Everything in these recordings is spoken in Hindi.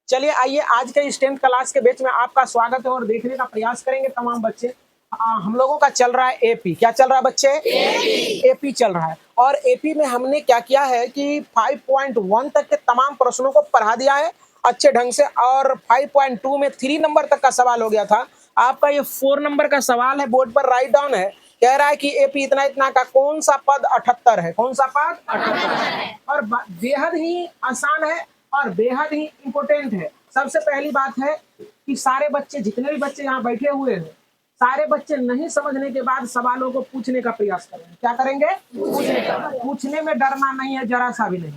चलिए आइए आज के इस 10th क्लास के बैच में आपका स्वागत है और देखने का प्रयास करेंगे तमाम बच्चे। हम लोगों का चल रहा है एपी। क्या चल रहा है बच्चे? एपी चल रहा है। और एपी में हमने क्या किया है कि 5.1 तक के तमाम प्रश्नों को पढ़ा दिया है अच्छे ढंग से, और 5.2 में 3 नंबर तक का सवाल हो गया था। आपका ये 4 नंबर का सवाल है, बोर्ड पर राइट डाउन है। कह रहा है कि एपी इतना इतना का कौन सा पद 78 है? कौन सा पद 78 है? और बेहद ही आसान है और बेहद ही इम्पोर्टेंट है। सबसे पहली बात है कि सारे बच्चे, जितने भी बच्चे यहाँ बैठे हुए हैं, सारे बच्चे नहीं समझने के बाद सवालों को पूछने का प्रयास करेंगे। क्या करेंगे? पूछने में डरना नहीं है, जरा सा भी नहीं।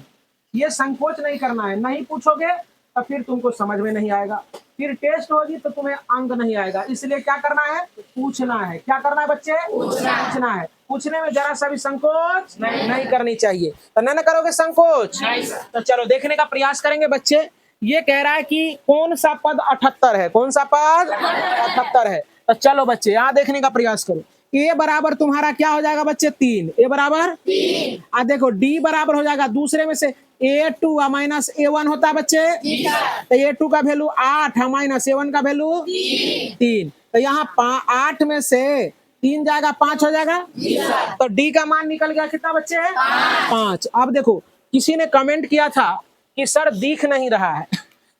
ये संकोच नहीं करना है। नहीं पूछोगे तो फिर तुमको समझ में नहीं आएगा, फिर टेस्ट होगी तो तुम्हें अंक नहीं आएगा। इसलिए क्या करना है? पूछना है। क्या करना है बच्चे? पूछना है। पूछने में जरा सा भी संकोच नहीं करनी चाहिए। तो नहीं करोगे संकोच, तो चलो देखने का प्रयास करेंगे बच्चे। ये कह रहा है कि कौन सा पद 78 है? कौन सा पद 78 है? तो चलो बच्चे यहाँ देखने का प्रयास करो। ए बराबर तुम्हारा क्या हो जाएगा बच्चे? 3। ए बराबर 3। देखो डी बराबर हो जाएगा दूसरे में से A2 माइनस A1 होता है बच्चे। तो A2 का वैल्यू 8 माइनस A1 का वैल्यू 3। तो यहाँ 8 में से 3 जाएगा, 5 हो जाएगा। तो डी का मान निकल गया कितना बच्चे? 5। अब देखो किसी ने कमेंट किया था कि सर दिख नहीं रहा है।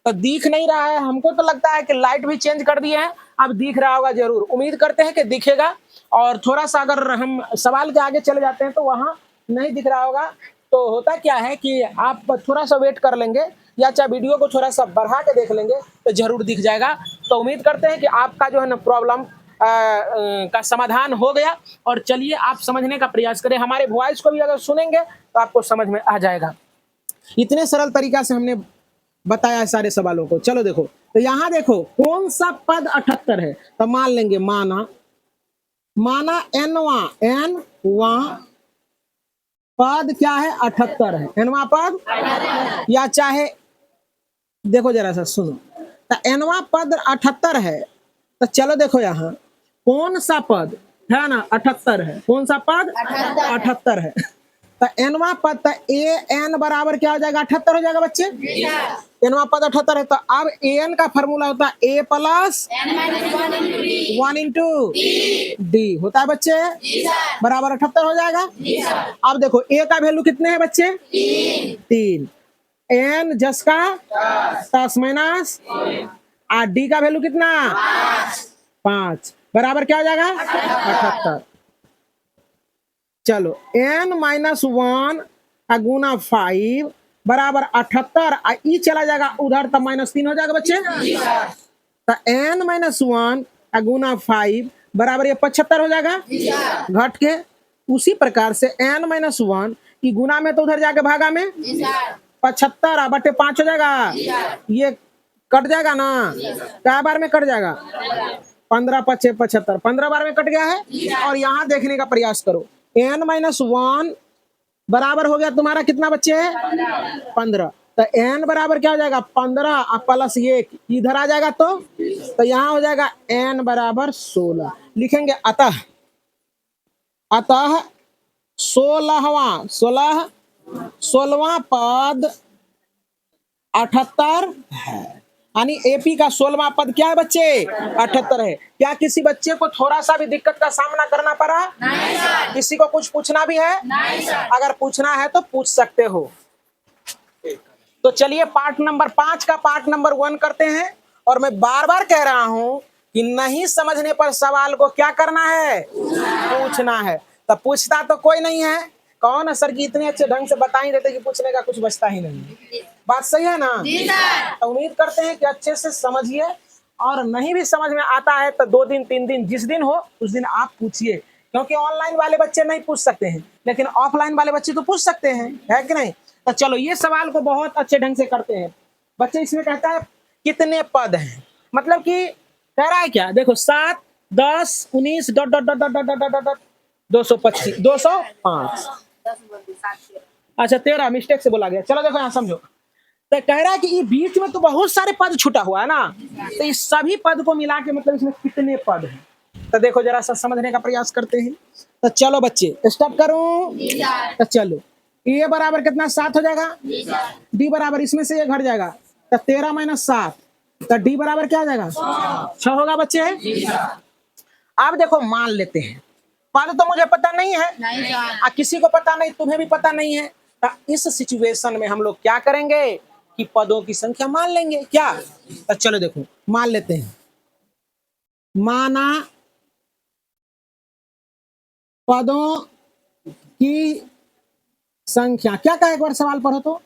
तो दिख नहीं रहा है, हमको तो लगता है कि लाइट भी चेंज कर दिए हैं, अब दिख रहा होगा जरूर। उम्मीद करते हैं कि दिखेगा। और थोड़ा सा अगर हम सवाल के आगे चले जाते हैं तो वहां नहीं दिख रहा होगा। तो होता क्या है कि आप थोड़ा सा वेट कर लेंगे या चाहे वीडियो को थोड़ा सा बढ़ा के देख लेंगे तो जरूर दिख जाएगा। तो उम्मीद करते हैं कि आपका जो है ना प्रॉब्लम का समाधान हो गया। और चलिए आप समझने का प्रयास करें। हमारे वॉइस को भी अगर सुनेंगे तो आपको समझ में आ जाएगा। इतने सरल तरीका से हमने बताया है सारे सवालों को। चलो देखो, तो यहाँ देखो कौन सा पद 78 है? तो मान लेंगे, माना एनवा पद क्या है? 78 है। एनवा पद, या चाहे देखो जरा सा सुनो, तो एनवा पद 78 है। तो चलो देखो यहाँ कौन सा पद है ना 78 है? कौन सा पद 78 है? तो एनवा पद, तो ए एन बराबर क्या हो जाएगा? 78 हो जाएगा बच्चे। एनवा पद 78 है। तो अब ए एन का फॉर्मूला होता है ए प्लस 1 इंटू डी होता है बच्चे, बराबर 78 हो जाएगा। अब देखो ए का वैल्यू कितने हैं बच्चे? 3। एन जस का 10 माइनस और डी का वैल्यू कितना? 5 बराबर क्या हो जाएगा? 78। चलो n माइनस 1 गुना 5 बराबर 78। ई चला जाएगा उधर, तब -3 हो जाएगा बच्चे। तो n माइनस 1 गुना 5 बराबर ये 75 हो जाएगा घट के। उसी प्रकार से n माइनस 1 की गुना में तो उधर जाके भागा में 75 बटे 5 हो जाएगा। ये कट जाएगा ना, क्या बार में कट जाएगा? 15 5 75, 15 बार में कट गया है। और यहाँ देखने का प्रयास करो, n माइनस 1 बराबर हो गया तुम्हारा कितना बच्चे? 15। तो n बराबर क्या हो जाएगा? 15 प्लस 1 इधर आ जाएगा तो यहाँ हो जाएगा n बराबर 16। लिखेंगे अतः 16वां पद 78 है। यानी एपी का 16वां पद क्या है बच्चे? 78 है। क्या किसी बच्चे को थोड़ा सा भी दिक्कत का सामना करना पड़ा? नहीं सर। किसी को कुछ पूछना भी है? नहीं सर। अगर पूछना है तो पूछ सकते हो। तो चलिए पार्ट नंबर 5 का पार्ट नंबर 1 करते हैं। और मैं बार बार कह रहा हूं कि नहीं समझने पर सवाल को क्या करना है? पूछना है। तो पूछता तो कोई नहीं है। कौन है सर कि इतने अच्छे ढंग से बता ही देते कि पूछने का कुछ बचता ही नहीं। बात सही है ना? तो उम्मीद करते हैं कि अच्छे से समझिए। और नहीं भी समझ में आता है तो 2 दिन 3 दिन जिस दिन हो उस दिन आप पूछिए, क्योंकि ऑनलाइन वाले बच्चे नहीं पूछ सकते हैं लेकिन ऑफलाइन वाले बच्चे तो पूछ सकते हैं, है कि नहीं? तो चलो ये सवाल को बहुत अच्छे ढंग से करते हैं बच्चे। इसमें कहता है कितने पद हैं, मतलब कि कह रहा है क्या? देखो 7 10 19 dot dot dot dot dot dot 225 205। अच्छा 13 मिस्टेक से बोला गया। चलो देखो यहाँ समझो। तो कह रहा है कि ये बीच में तो बहुत सारे पद छूटा हुआ है ना, तो इस सभी पद को मिला के मतलब इसमें कितने पद हैं? तो देखो जरा सा समझने का प्रयास करते हैं। तो चलो बच्चे स्टार्ट करूं। तो चलो ए बराबर कितना? 7 हो जाएगा। डी बराबर इसमें से ये घट जाएगा तो 13 माइनस 7, तो डी बराबर क्या आ जाएगा 6 होगा बच्चे। अब देखो मान लेते हैं, पद तो मुझे पता नहीं है, किसी को पता नहीं, तुम्हें भी पता नहीं है, तो इस सिचुएशन में हम लोग क्या करेंगे कि पदों की संख्या मान लेंगे क्या। तो चलो देखो मान लेते हैं, माना पदों की संख्या क्या कहा, एक बार सवाल पढ़ो तो।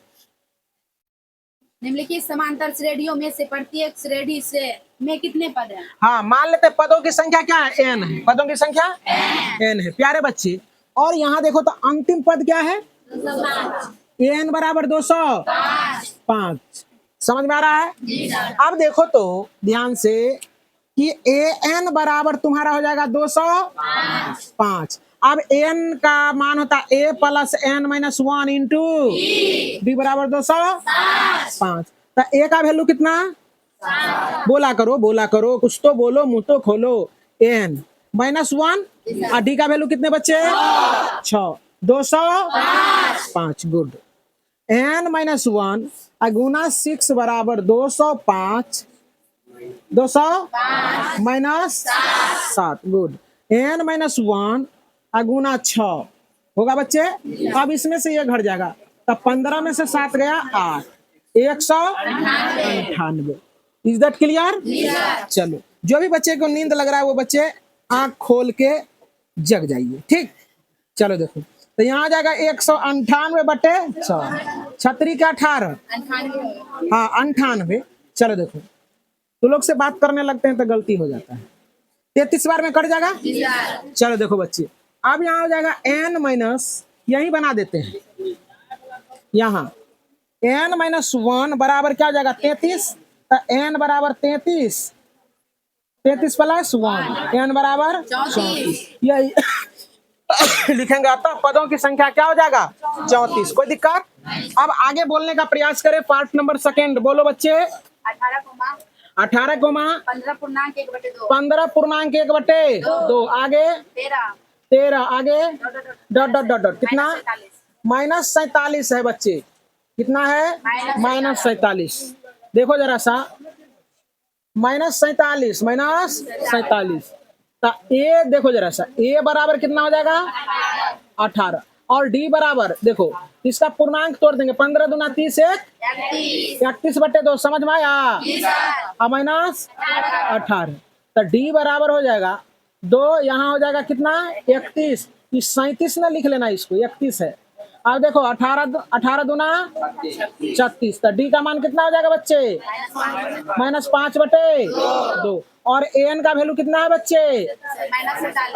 निम्नलिखित समांतर श्रेणियों में से प्रत्येक श्रेणी से में कितने पद हैं? हाँ मान लेते हैं पदों की संख्या क्या है, एन है, पदों की संख्या एन है प्यारे बच्चे। और यहाँ देखो तो अंतिम पद क्या है, एन बराबर 205। समझ में आ रहा है। अब देखो तो ध्यान से कि ए एन बराबर तुम्हारा हो जाएगा 205। अब एन का मान होता है a plus n minus 1 into d बराबर 205। तो ए का वैल्यू कितना, बोला करो कुछ तो बोलो, मुंह तो खोलो। एन माइनस 1 और डी का वैल्यू कितने बच्चे 6, 205। गुड। एन माइनस 1 गुना 6 बराबर 205, 200 माइनस 7। गुड। एन माइनस 1 गुना 6 होगा बच्चे। अब इसमें से ये घट जाएगा, तब 15 में से 7 गया 8, 198। Is that clear. चलो जो भी बच्चे को नींद लग रहा है वो बच्चे आंख खोल के जग जाइए, ठीक। चलो देखो तो यहाँ आ जाएगा 198 बटे 100, छतरी का 18, हाँ 98। चलो देखो तो लोग से बात करने लगते हैं तो गलती हो जाता है, 33 बार में कट जाएगा। चलो देखो बच्चे अब यहाँ हो जाएगा n माइनस, यही बना देते हैं यहाँ n माइनस 1 बराबर क्या हो जाएगा 33, तो n बराबर 33, 33 प्लस 1 n बराबर 34। यही लिखेंगे आता पदों की संख्या क्या हो जाएगा 34। कोई दिक्कत। अब आगे बोलने का प्रयास करें, पार्ट नंबर सेकेंड बोलो बच्चे। 18 कोमा 15 पूर्णांक 1 बटे 2, 15 पूर्णांक 1 बटे 2, आगे 13, आगे डॉट डॉट डॉट डॉट कितना माइनस 47 है बच्चे, कितना है माइनस 47। देखो जरा सा माइनस 47 तो ए देखो जरा सा ए बराबर कितना हो जाएगा 18 और डी बराबर देखो इसका पूर्णांक तोड़ देंगे, 15 दूना 30 31 बटे 2। समझ में आया। अब माइनस 18 तो डी बराबर हो जाएगा 2, यहाँ हो जाएगा कितना 31, 37 ना लिख लेना, इसको 31 है। अब देखो 18 दूना 36, तो डी का मान कितना हो जाएगा बच्चे माइनस 5 बटे 2। और एन का वैल्यू कितना है बच्चे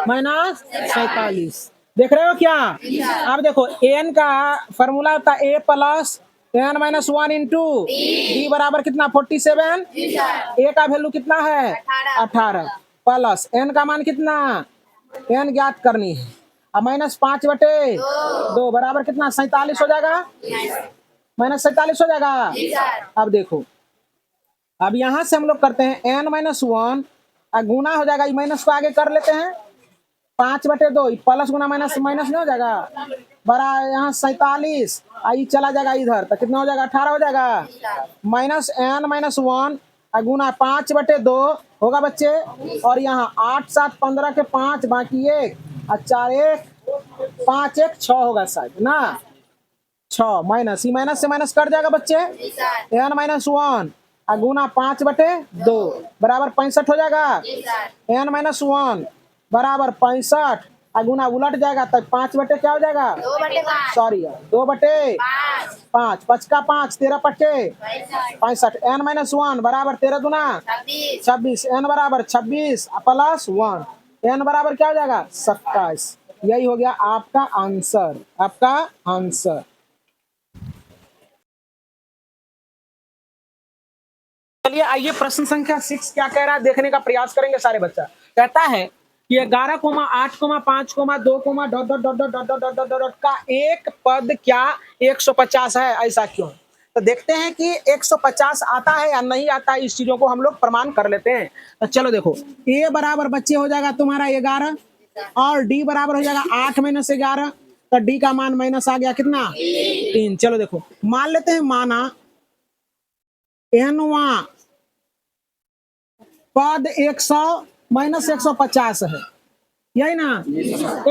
माइनस 47। देख रहे हो क्या। अब देखो एन का फॉर्मूला होता है a plus n minus 1 into d बराबर कितना 47। ए का वैल्यू कितना है 18 प्लस एन का मान कितना एन ज्ञात करनी है, अब माइनस 5 बटे 2 बराबर कितना 47 हो जाएगा, माइनस 47 हो जाएगा। अब देखो अब यहां से हम लोग करते हैं एन माइनस 1 गुना हो जाएगा, माइनस को आगे कर लेते हैं 5 बटे 2 प्लस गुना माइनस माइनस नहीं हो जाएगा बड़ा, यहाँ 47 आई चला जाएगा इधर, तो कितना हो जाएगा 18 हो जाएगा। माइनस एन माइनस 1 गुना 5 बटे 2 होगा बच्चे, और यहाँ 8 7 15 के 5 बाकी 1 और 4 1 5 1 6 होगा शायद ना, 6 माइनस ही माइनस से माइनस कट जाएगा बच्चे। एन माइनस 1 गुना 5 बटे 2 बराबर 65 हो जाएगा। एन माइनस 1 बराबर 65 गुना उलट जाएगा तब 5 बटे क्या हो जाएगा 2 बटे 5, 5 का 5 13 पट्टे 65। एन माइनस 1 बराबर 13 दूना 26, एन बराबर 26 प्लस 1 एन बराबर क्या हो जाएगा 27। यही हो गया आपका आंसर, आपका आंसर। चलिए आइए प्रश्न संख्या 6 क्या कह रहा है देखने का प्रयास करेंगे सारे बच्चा। कहता है कि 11, 8, 5, 2, dot dot dot dot dot dot dot dot का एक पद क्या 150 है, ऐसा क्यों। तो देखते हैं कि 150 आता है या नहीं आता है, इस चीजों को हम लोग प्रमाण कर लेते हैं। तो चलो देखो ए बराबर बच्चे हो जाएगा तुम्हारा 11 और डी बराबर हो जाएगा 8 माइनस 11, तो डी का मान माइनस आ गया कितना 3। चलो देखो मान लेते हैं, माना एनवा पद 100 माइनस 150 है, यही ना।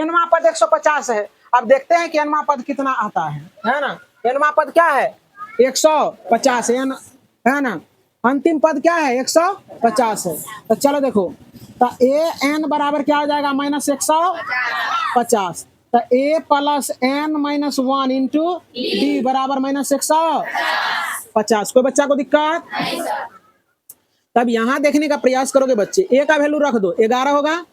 एनवा पद 150 है। अब देखते हैं कि एनवा पद कितना आता है ना। एनवा पद क्या है? 150 एन, है ना। अंतिम पद क्या है? 150 है। तो चलो देखो, तो ए एन बराबर क्या हो जाएगा? माइनस 150। तो a plus n minus 1 into d बराबर माइनस 150। कोई बच्चा को दिक्कत? तब यहां देखने का प्रयास करोगे बच्चे, ए का वैल्यू रख दो, 11 होगा,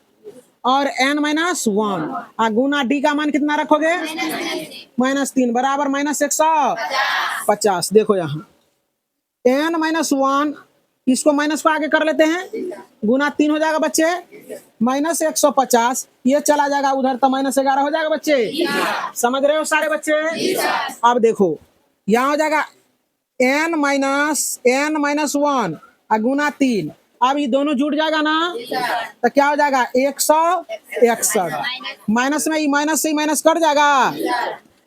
और n माइनस 1 गुना डी का मान कितना रखोगे? -3 बराबर माइनस 150। देखो यहाँ n माइनस 1, इसको माइनस को आगे कर लेते हैं, गुना 3 हो जाएगा बच्चे, माइनस 150, ये चला जाएगा उधर, तो माइनस 11 हो जाएगा बच्चे। समझ रहे हो सारे बच्चे? अब देखो यहाँ हो जाएगा n माइनस 1 गुना 3, अब ये दोनों जुड़ जाएगा ना, तो क्या हो जाएगा? 161। माइनस में माइनस से माइनस कट जाएगा,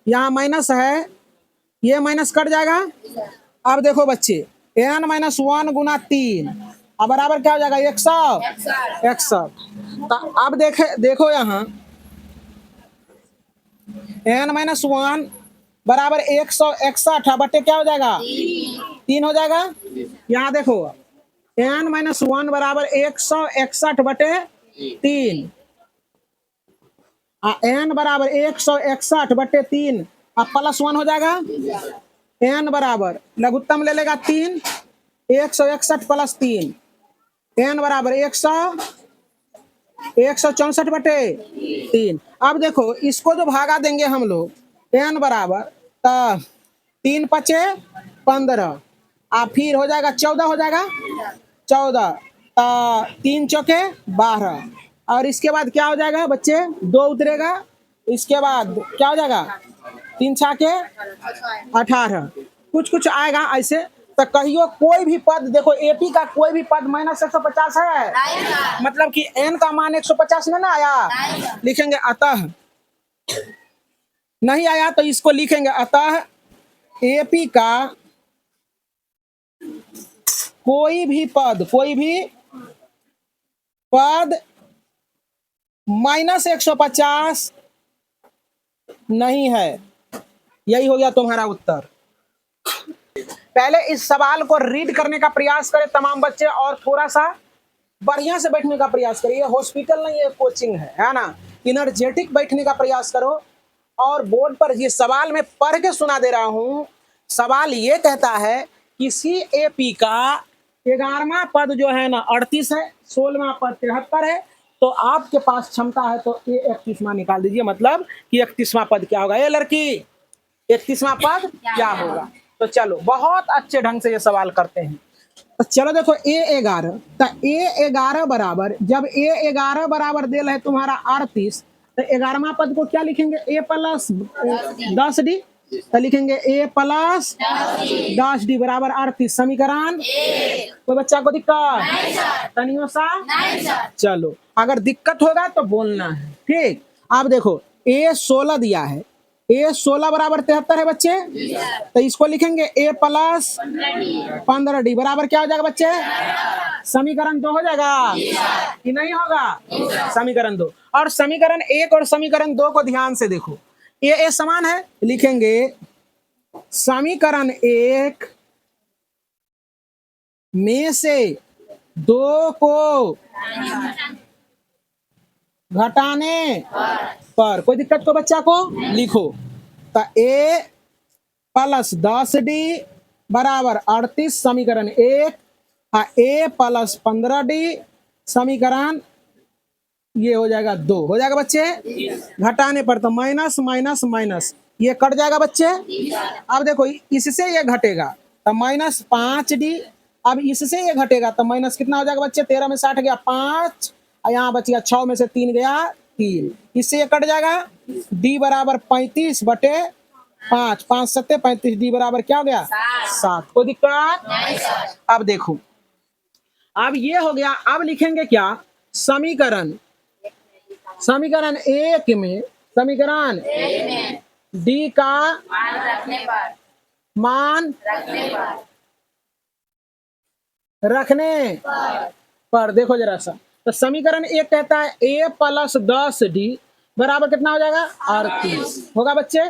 यहाँ माइनस है, ये माइनस कट जाएगा। अब देखो बच्चे, n माइनस 1 गुना 3 अब बराबर क्या हो जाएगा? 161। तो अब देखो यहाँ n माइनस 1 बराबर 161 बटे क्या हो जाएगा? 3 हो जाएगा। यहाँ देखो n माइनस 1 बराबर 161 बटे 3, n बराबर 161 बटे 3, अब प्लस 1 हो जाएगा। n बराबर लघुत्तम ले लेगा 3, 161 प्लस 3, n बराबर 164 बटे 3। अब देखो इसको जो भागा देंगे हम लोग, n बराबर 3 पचे 15, फिर हो जाएगा 14 हो जाएगा, 14 3 चौके 12, और इसके बाद क्या हो जाएगा बच्चे? 2 उतरेगा, इसके बाद क्या हो जाएगा? 3 छाके 18, कुछ कुछ आएगा ऐसे। तो कहियो कोई भी पद, देखो एपी का कोई भी पद माइनस 150 है, मतलब कि n का मान 150 में ना आया, लिखेंगे अतः, नहीं आया तो इसको लिखेंगे अतः एपी का कोई भी पद माइनस 150 नहीं है। यही हो गया तुम्हारा उत्तर। पहले इस सवाल को रीड करने का प्रयास करें तमाम बच्चे, और थोड़ा सा बढ़िया से बैठने का प्रयास करिए। हॉस्पिटल नहीं, ये कोचिंग है ना। इनर्जेटिक बैठने का प्रयास करो, और बोर्ड पर ये सवाल मैं पढ़ के सुना दे रहा हूं। सवाल ये कहता है किसी एपी का 11वां पद जो है ना 38 है, 16वां पद 73 है, तो आपके पास क्षमता है तो ये 31वां निकाल दीजिए। मतलब कि 31वां पद क्या होगा? ये लड़की 31वां पद क्या होगा? तो चलो बहुत अच्छे ढंग से ये सवाल करते हैं। तो चलो देखो A11, तो A11 बराबर, जब A11 बराबर दे है तुम्हारा 38, तो 11वां पद को क्या लिखेंगे? A प्लस 10D, तो लिखेंगे A प्लस 10D बराबर 38। समीकरण कोई बच्चा को दिक्कत? तनियो सा? चलो अगर दिक्कत होगा तो बोलना है, ठीक। अब देखो A16 दिया है, A16 बराबर 73 है बच्चे, तो इसको लिखेंगे A प्लस 15D बराबर क्या हो जाएगा बच्चे? समीकरण 2 हो जाएगा कि नहीं होगा? समीकरण 2। और समीकरण 1 और समीकरण 2 को ध्यान से देखो, ये समान है, लिखेंगे समीकरण 1 में से 2 को घटाने पर, कोई दिक्कत को बच्चा को लिखो, तो A प्लस 10D बराबर 38 समीकरण 1, A प्लस 15D समीकरण ये हो जाएगा 2 हो जाएगा बच्चे। घटाने पर तो माइनस माइनस माइनस ये कट जाएगा बच्चे। अब देखो इससे ये घटेगा तो माइनस 5D, अब इससे ये घटेगा तो माइनस कितना हो जाएगा बच्चे? 13 में 60 गया 5, यहाँ बच गया 6 में से 3 गया 3, इससे ये कट जाएगा। D बराबर 35 बटे 5, 5 7 35, D बराबर क्या हो गया? 7। कोई दिक्कत? अब देखो अब ये हो गया। अब लिखेंगे क्या? समीकरण 1 में समीकरण D का मान रखने पर। देखो जरा सा, तो समीकरण एक कहता है a प्लस 10d बराबर कितना हो जाएगा 38 होगा बच्चे।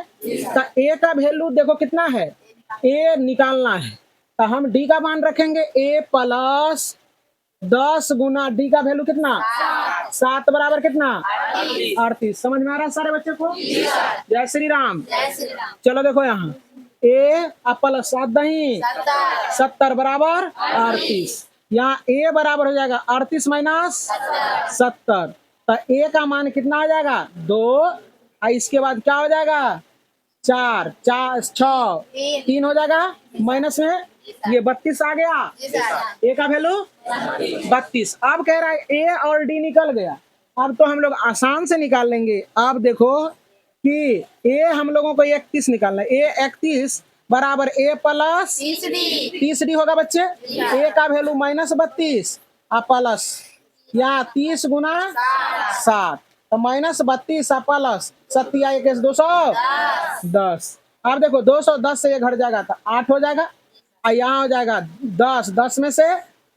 तो a का वैल्यू देखो कितना है, a निकालना है, तो हम d का मान रखेंगे a प्लस 10 गुना d का वैल्यू कितना 7 बराबर कितना 38। समझ में आ रहा है सारे बच्चे को? जय श्री राम। चलो देखो यहाँ a प्लस 7 दही 70 बराबर 38। यहाँ a बराबर हो जाएगा 38 माइनस 70, तो a का मान कितना आ जाएगा 2, और इसके बाद क्या हो जाएगा 4 4 6 3 हो जाएगा, माइनस में ये 32 आ गया, a का वैल्यू 32। अब कह रहा है a और d निकल गया, अब तो हम लोग आसान से निकाल लेंगे। अब देखो कि a हम लोगों को 31 निकालना है, a 31 बराबर a प्लस 30d होगा बच्चे। a का वैल्यू माइनस 32 प्लस यहाँ 30 गुना 7, तो माइनस 32 प्लस 7 210। अब देखो 210 से ये घट जाएगा तो 8 हो जाएगा, और यहाँ हो जाएगा 10, 10 में से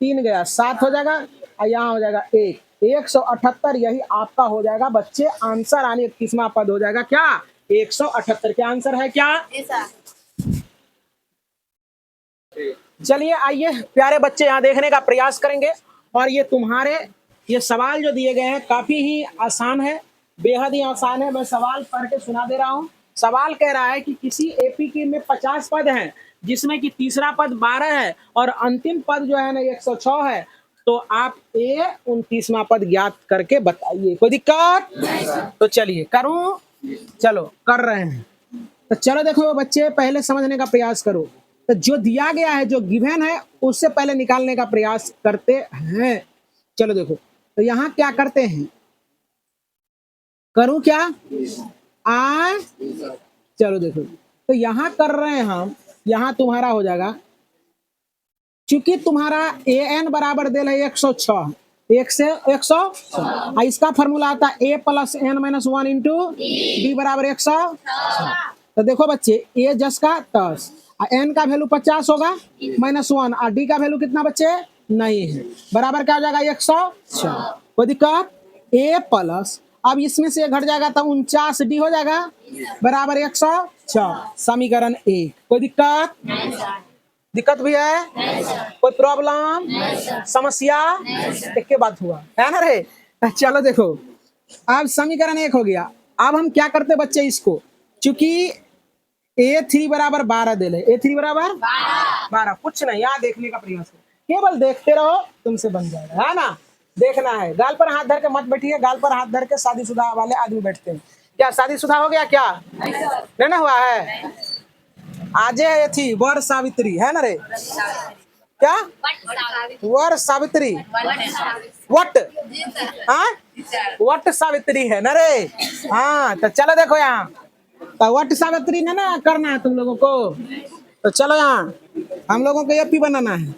3 गया 7 हो जाएगा, और यहाँ हो जाएगा 178। यही आपका हो जाएगा बच्चे आंसर, आने 31वां पद हो जाएगा क्या 178। क्या आंसर है क्या? चलिए आइए प्यारे बच्चे यहाँ देखने का प्रयास करेंगे, और ये तुम्हारे ये सवाल जो दिए गए हैं काफी ही आसान है, बेहद ही आसान है। मैं सवाल पढ़ के सुना दे रहा हूँ। सवाल कह रहा है कि किसी एपी की में 50 पद हैं, जिसमें कि तीसरा पद 12 है और अंतिम पद जो है ना 106 है, तो आप ए 29वां पद ज्ञात करके बताइए। कोई दिक्कत? तो चलिए करूं, चलो कर रहे हैं। तो चलो देखो बच्चे पहले समझने का प्रयास करो, तो जो दिया गया है जो गिवन है उससे पहले निकालने का प्रयास करते हैं। चलो देखो, तो यहाँ क्या करते हैं, करूं क्या चलो देखो, तो यहाँ कर रहे हैं हम, यहाँ तुम्हारा हो जाएगा, चूंकि तुम्हारा ए एन बराबर दिल है 106, 1 से 106, इसका फॉर्मूला आता है a plus n minus 1 into d बराबर 106। तो देखो बच्चे ए जस का 10, एन का वैल्यू 50 होगा -1, और डी का वैल्यू कितना बच्चे नहीं है, बराबर क्या हो जाएगा 106। कोई दिक्कत? ए प्लस, अब इसमें से घट जाएगा तो 49 डी हो जाएगा बराबर 106। समीकरण 1। कोई दिक्कत? दिक्कत भी है? कोई प्रॉब्लम समस्या? एक के बाद हुआ है ना रे। चलो देखो, अब समीकरण 1 हो गया। अब हम क्या करते बच्चे इसको, चूंकि A3 बराबर 12 दे ले, A3 बराबर 12, कुछ नहीं, यहाँ देखने का प्रयास करो, केवल देखते रहो, तुमसे बन जाएगा, है ना। देखना है, गाल पर हाथ धर के मत बैठिए, गाल पर हाथ धर के शादीशुदा वाले आदमी बैठते हैं। क्या शादीशुदा हो गया क्या? नहीं ना हुआ है? आज ये थी वर सावित्री, है ना रे? क्या वर सावित्री? वट, हाँ वट सावित्री है ना रे। हाँ तो चलो देखो यहाँ, तो वट सावित्री ने ना करना है तुम लोगों को। तो चलो यहाँ हम लोगों को एपी बनाना है,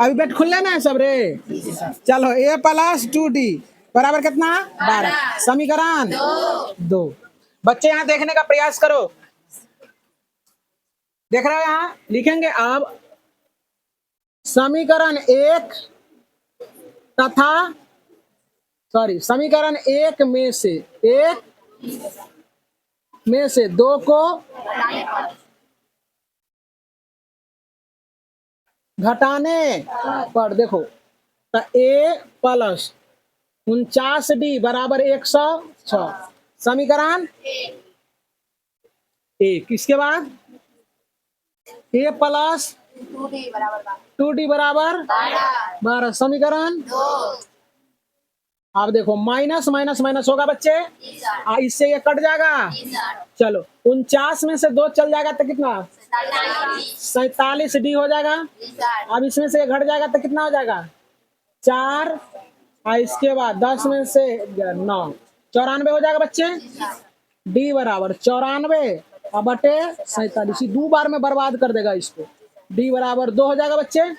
अभी बेट खुल लेना है सब रे। चलो ए प्लस 2d बराबर कितना 12, समीकरण 2। बच्चे यहाँ देखने का प्रयास करो, देख रहे हो यहाँ लिखेंगे। अब समीकरण 1 तथा समीकरण 1 में से 2 को घटाने पर देखो, तो ए प्लस 49d बराबर 106, समीकरण 1। इसके बाद ए प्लस 2d बराबर 12, समीकरण 2। अब देखो माइनस माइनस माइनस होगा बच्चे, इससे ये कट जाएगा। चलो 49 में से 2 चल जाएगा तो कितना 47d हो जाएगा। अब इसमें से घट जाएगा तो कितना हो जाएगा 4, और इसके बाद 10 में से 9, 94 हो जाएगा बच्चे। डी बराबर 94 और बटे 47, 2 बार में बर्बाद कर देगा इसको। डी बराबर 2 हो जाएगा बच्चे।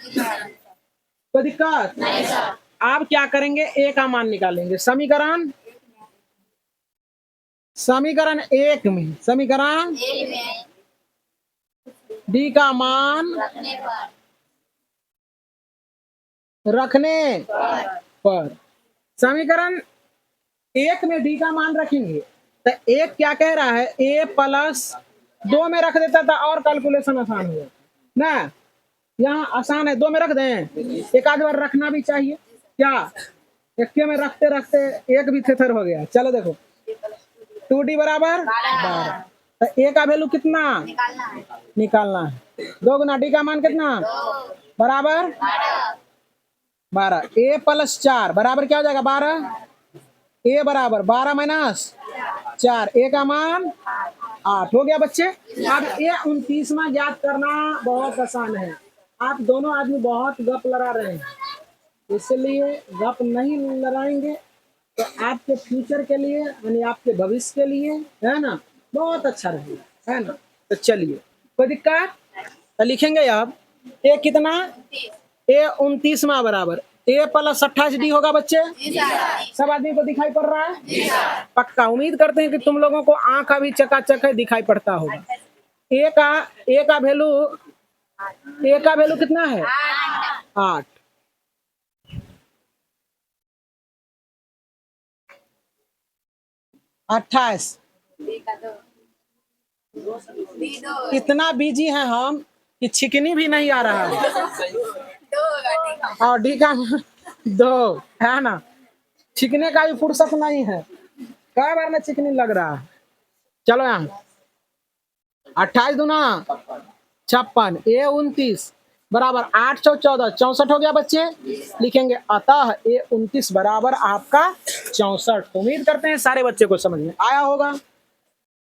कोई दिक्कत? आप क्या करेंगे, ए का मान निकालेंगे। समीकरण 1 में, समीकरण डी का मान रखने पर। समीकरण 1 में डी का मान रखेंगे तो एक क्या कह रहा है, a प्लस 2 में रख देता था और कैलकुलेशन आसान हो जाता ना। यहाँ आसान है, 2 में रख दें, एक आध बार रखना भी चाहिए क्या, एक में रखते रखते एक भी थेथर हो गया। चलो देखो 2d बराबर 12, तो a का वैल्यू कितना निकालना है, 2 गुना d का मान कितना बराबर 12, a प्लस 4 बराबर क्या हो जाएगा 12, a बराबर 12 माइनस 4, a का मान 8 हो गया बच्चे। अब ये 29वां ज्ञात करना बहुत आसान है। आप दोनों आदमी बहुत गप लड़ा रहे हैं, इसलिए गप नहीं लड़ाएंगे तो आपके फ्यूचर के लिए यानी आपके भविष्य के लिए है ना बहुत अच्छा रहेगा, है ना। तो चलिए कोई दिक्कत तो लिखेंगे अब ए कितना, ए 29वां बराबर ए प्लस 28d होगा बच्चे। सब आदमी को दिखाई पड़ रहा है पक्का, उम्मीद करते हैं कि तुम लोगों को आंख अभी चकाचक है दिखाई पड़ता होगा। ए का वैल्यू कितना है 8, 28। इतना बिजी हैं हम कि छिकनी भी नहीं आ रहा है और डी का 2 है ना, छिकने का भी फुर्सत नहीं है, कई बार में चिकनी लग रहा है। चलो यहाँ 28 दूना 56, ए 29 बराबर 8 चौ 14 64 हो गया बच्चे। लिखेंगे अतः ए 29 बराबर आपका 64। उम्मीद करते हैं सारे बच्चे को समझ में आया होगा।